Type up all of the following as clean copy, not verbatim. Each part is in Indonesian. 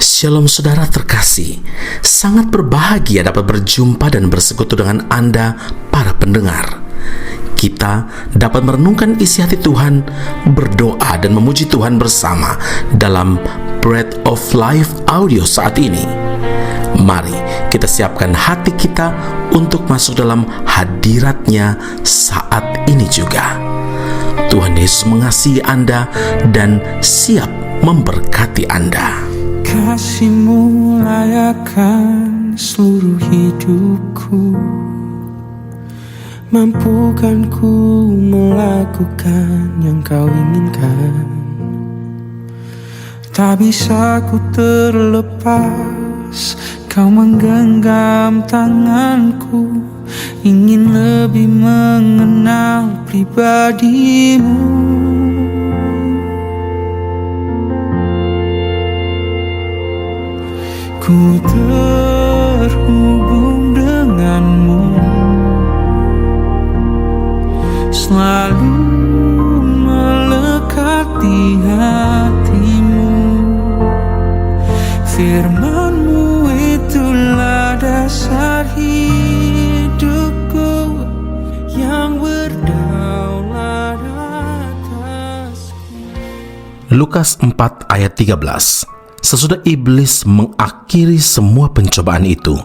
Shalom saudara terkasih, sangat berbahagia dapat berjumpa dan bersekutu dengan Anda para pendengar. Kita dapat merenungkan isi hati Tuhan, berdoa dan memuji Tuhan bersama dalam Bread of Life audio saat ini. Mari kita siapkan hati kita untuk masuk dalam hadirat-Nya saat ini juga. Tuhan Yesus mengasihi Anda dan siap memberkati Anda. Kasih-Mu layakan seluruh hidupku, mampukan ku melakukan yang Kau inginkan. Tak bisa ku terlepas, Kau menggenggam tanganku, ingin lebih mengenal pribadi-Mu. Ku terhubung denganmu, selalu melekat di hatimu. Firman-Mu itulah dasar hidupku yang berdaulat atasku. Lukas 4 ayat 13. Sesudah iblis mengakhiri semua pencobaan itu,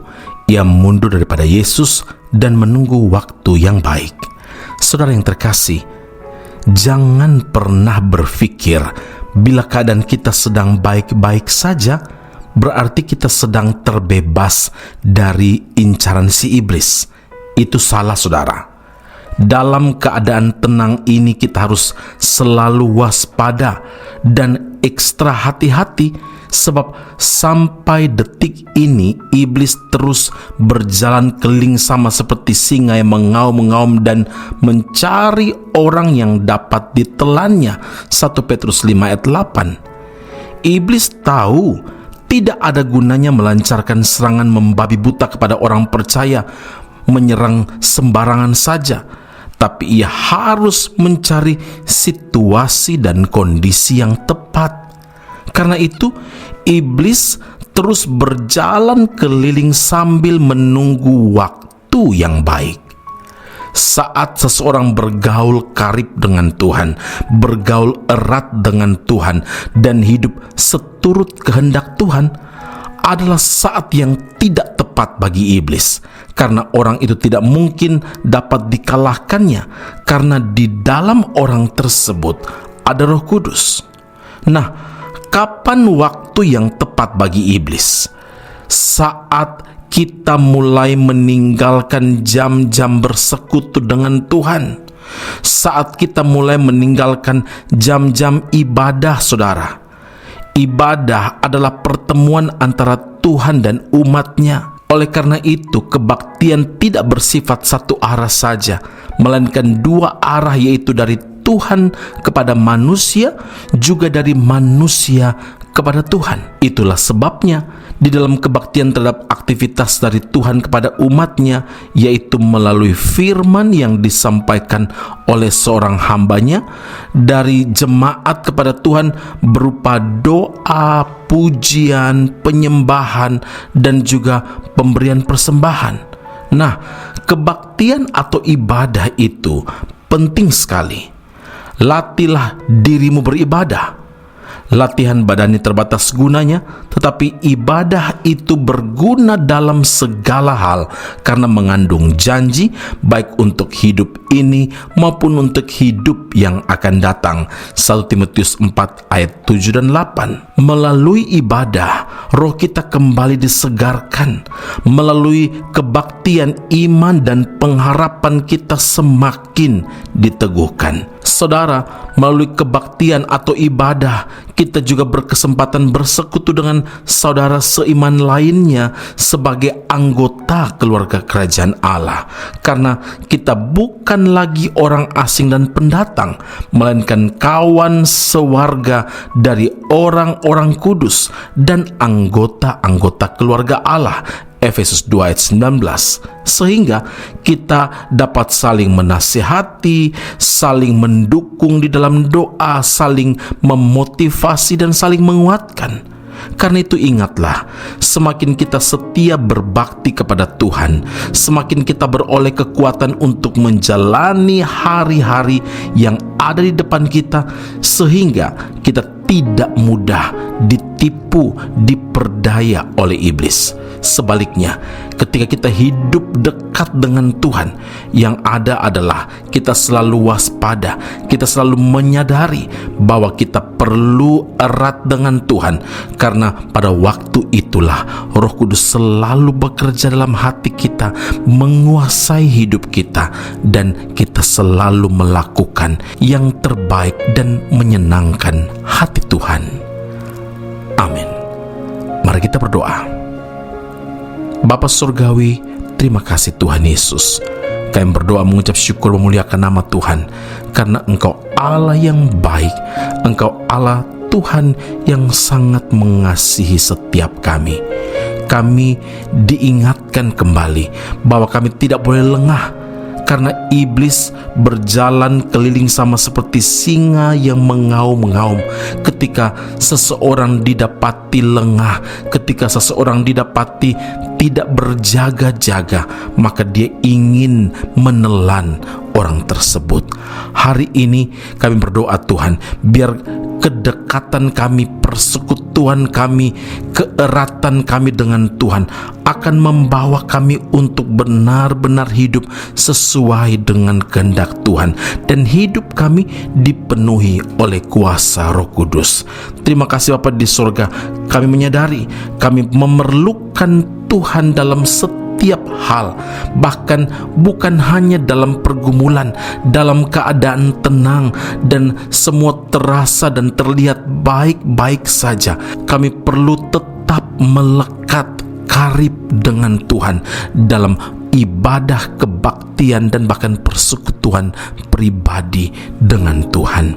ia mundur daripada Yesus dan menunggu waktu yang baik. Saudara yang terkasih, jangan pernah berpikir bila keadaan kita sedang baik-baik saja, berarti kita sedang terbebas dari incaran si iblis. Itu salah, saudara. Dalam keadaan tenang ini kita harus selalu waspada dan ekstra hati-hati, sebab sampai detik ini iblis terus berjalan keliling sama seperti singa yang mengaum-ngaum dan mencari orang yang dapat ditelannya. 1 Petrus 5 ayat 8. Iblis tahu tidak ada gunanya melancarkan serangan membabi buta kepada orang percaya, menyerang sembarangan saja, tapi ia harus mencari situasi dan kondisi yang tepat. Karena itu, iblis terus berjalan keliling sambil menunggu waktu yang baik. Saat seseorang bergaul karib dengan Tuhan, bergaul erat dengan Tuhan, dan hidup seturut kehendak Tuhan, adalah saat yang tidak tepat bagi iblis, karena orang itu tidak mungkin dapat dikalahkannya, karena di dalam orang tersebut ada Roh Kudus. Nah, kapan waktu yang tepat bagi iblis? Saat kita mulai meninggalkan jam-jam bersekutu dengan Tuhan, saat kita mulai meninggalkan jam-jam ibadah, saudara. Ibadah adalah pertemuan antara Tuhan dan umat-Nya. Oleh karena itu, kebaktian tidak bersifat satu arah saja, melainkan dua arah, yaitu dari Tuhan kepada manusia, juga dari manusia kepada Tuhan. Itulah sebabnya di dalam kebaktian terhadap aktivitas dari Tuhan kepada umatnya, yaitu melalui firman yang disampaikan oleh seorang hambanya, dari jemaat kepada Tuhan berupa doa, pujian, penyembahan, dan juga pemberian persembahan. Nah, kebaktian atau ibadah itu penting sekali. Latihlah dirimu beribadah. Latihan badani terbatas gunanya, tetapi ibadah itu berguna dalam segala hal karena mengandung janji baik untuk hidup ini maupun untuk hidup yang akan datang. 1 Timotius 4 ayat 7 dan 8. Melalui ibadah, roh kita kembali disegarkan. Melalui kebaktian, iman dan pengharapan kita semakin diteguhkan. Saudara, melalui kebaktian atau ibadah, kita juga berkesempatan bersekutu dengan saudara seiman lainnya sebagai anggota keluarga kerajaan Allah. Karena kita bukan lagi orang asing dan pendatang, melainkan kawan sewarga dari orang-orang kudus dan anggota-anggota keluarga Allah. Efesus 2 ayat 19. Sehingga kita dapat saling menasihati, saling mendukung di dalam doa, saling memotivasi dan saling menguatkan. Karena itu ingatlah, semakin kita setia berbakti kepada Tuhan, semakin kita beroleh kekuatan untuk menjalani hari-hari yang ada di depan kita, sehingga kita tidak mudah ditipu, diperdaya oleh iblis. Sebaliknya, ketika kita hidup dekat dengan Tuhan, yang ada adalah kita selalu waspada, kita selalu menyadari bahwa kita perlu erat dengan Tuhan, karena pada waktu itulah Roh Kudus selalu bekerja dalam hati kita, menguasai hidup kita, dan kita selalu melakukan yang terbaik dan menyenangkan hati Tuhan. Amin. Mari kita berdoa. Bapa Surgawi, terima kasih Tuhan Yesus. Kami berdoa mengucap syukur memuliakan nama Tuhan, karena Engkau Allah yang baik, Engkau Allah Tuhan yang sangat mengasihi setiap kami. Kami diingatkan kembali bahwa kami tidak boleh lengah, karena iblis berjalan keliling sama seperti singa yang mengaum-ngaum. Ketika seseorang didapati lengah, ketika seseorang didapati tidak berjaga-jaga, maka dia ingin menelan orang tersebut. Hari ini kami berdoa Tuhan, biar kedekatan kami, persekutuan kami, keeratan kami dengan Tuhan akan membawa kami untuk benar-benar hidup sesuai dengan kehendak Tuhan, dan hidup kami dipenuhi oleh kuasa Roh Kudus. Terima kasih Bapa di surga, kami menyadari kami memerlukan Tuhan dalam setiap hal, bahkan bukan hanya dalam pergumulan, dalam keadaan tenang dan semua terasa dan terlihat baik-baik saja. Kami perlu tetap melekat karib dengan Tuhan dalam ibadah kebaktian dan bahkan persekutuan pribadi dengan Tuhan.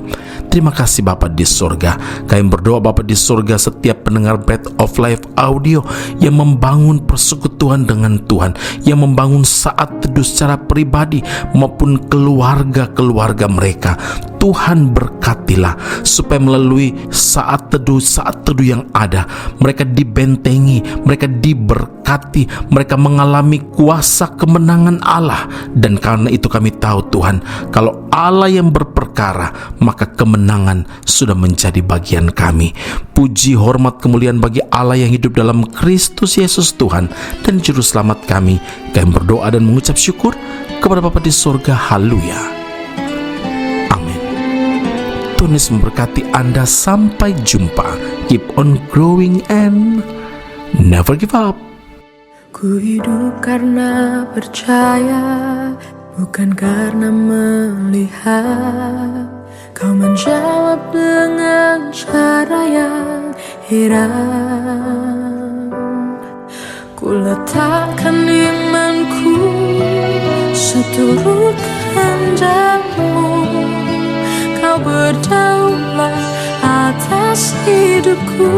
Terima kasih Bapa di surga. Kami berdoa Bapa di surga, setiap pendengar Bread of Life audio yang membangun persekutuan dengan Tuhan, yang membangun saat teduh secara pribadi maupun keluarga-keluarga mereka, Tuhan berkatilah supaya melalui saat teduh yang ada, mereka dibentengi, mereka diberkati, mereka mengalami kuasa kemenangan Allah. Dan karena itu kami tahu Tuhan, kalau Allah yang berperkara, maka kemenangan sudah menjadi bagian kami. Puji, hormat, kemuliaan bagi Allah yang hidup dalam Kristus Yesus Tuhan dan Juru Selamat kami. Kami berdoa dan mengucap syukur kepada Bapa di surga. Haleluya. Amin. Tuhan Yesus memberkati Anda. Sampai jumpa. Keep on growing and never give up. Ku hidup karena percaya, bukan karena melihat. Kau menjawab dengan cara yang heran. Ku letakkan imanku seturut kehendak-Mu. Kau berdaulat atas hidupku.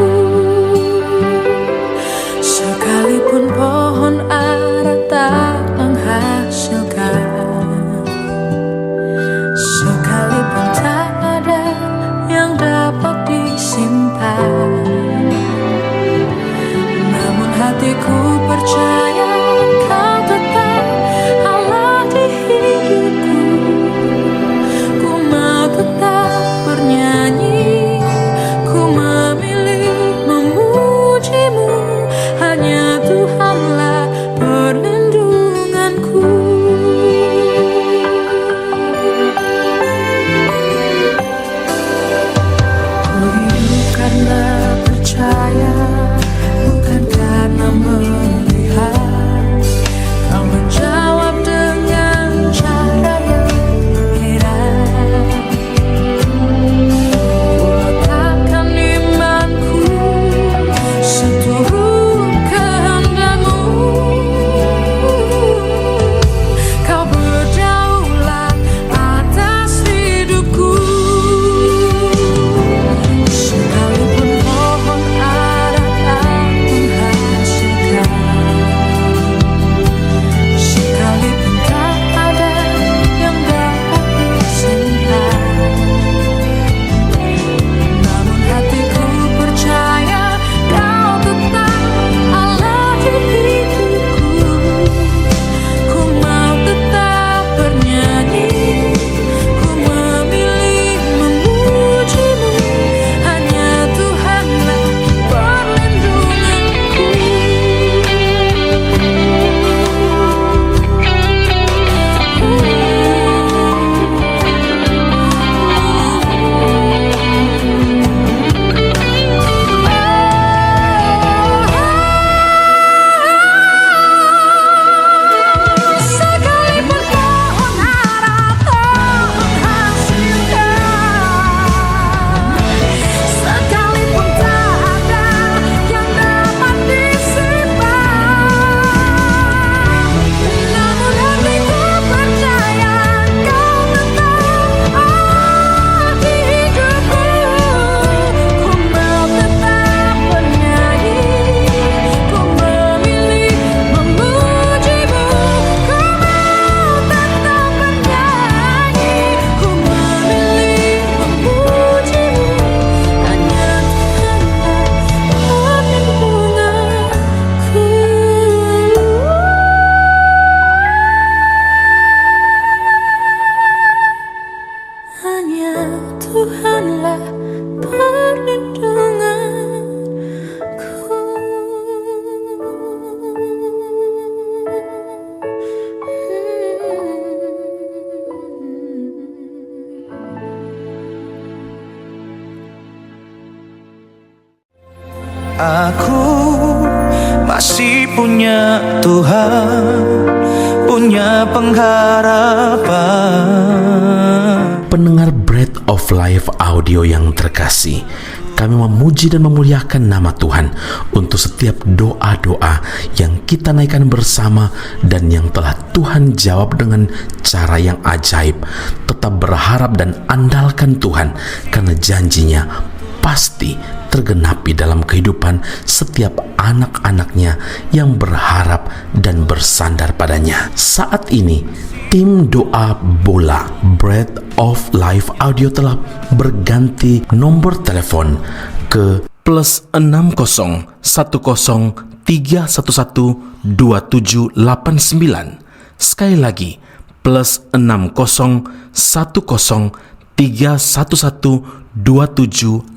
Sekalipun pohon ara tak menghasilkan, sekalipun tak ada yang dapat disimpan, namun hatiku percaya Kau tetap Allah di hidupku. Ku mau tetap bernyanyi, ku memilih Aku masih punya Tuhan, punya pengharapan. Pendengar Bread of Life audio yang terkasih, kami memuji dan memuliakan nama Tuhan untuk setiap doa-doa yang kita naikkan bersama dan yang telah Tuhan jawab dengan cara yang ajaib. Tetap berharap dan andalkan Tuhan karena janjinya pasti tergenapi dalam kehidupan setiap anak-anaknya yang berharap dan bersandar padanya. Saat ini, tim doa bola Bread of Life audio telah berganti nomor telepon ke +60 10 311 2789. Sekali lagi, +60 10 311 2789.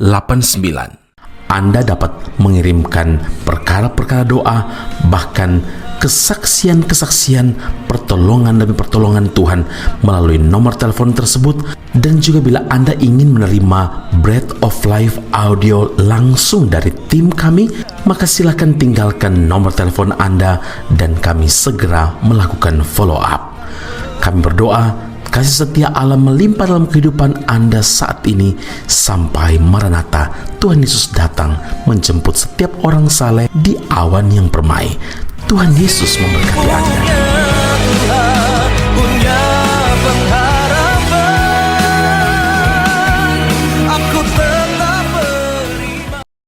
Anda dapat mengirimkan perkara-perkara doa, bahkan kesaksian-kesaksian, pertolongan demi pertolongan Tuhan melalui nomor telepon tersebut. Dan juga bila Anda ingin menerima Bread of Life audio langsung dari tim kami, maka silakan tinggalkan nomor telepon Anda dan kami segera melakukan follow up. Kami berdoa kasih setia Allah melimpah dalam kehidupan Anda saat ini sampai Maranatha, Tuhan Yesus datang menjemput setiap orang saleh di awan yang permai. Tuhan Yesus memberkati Anda.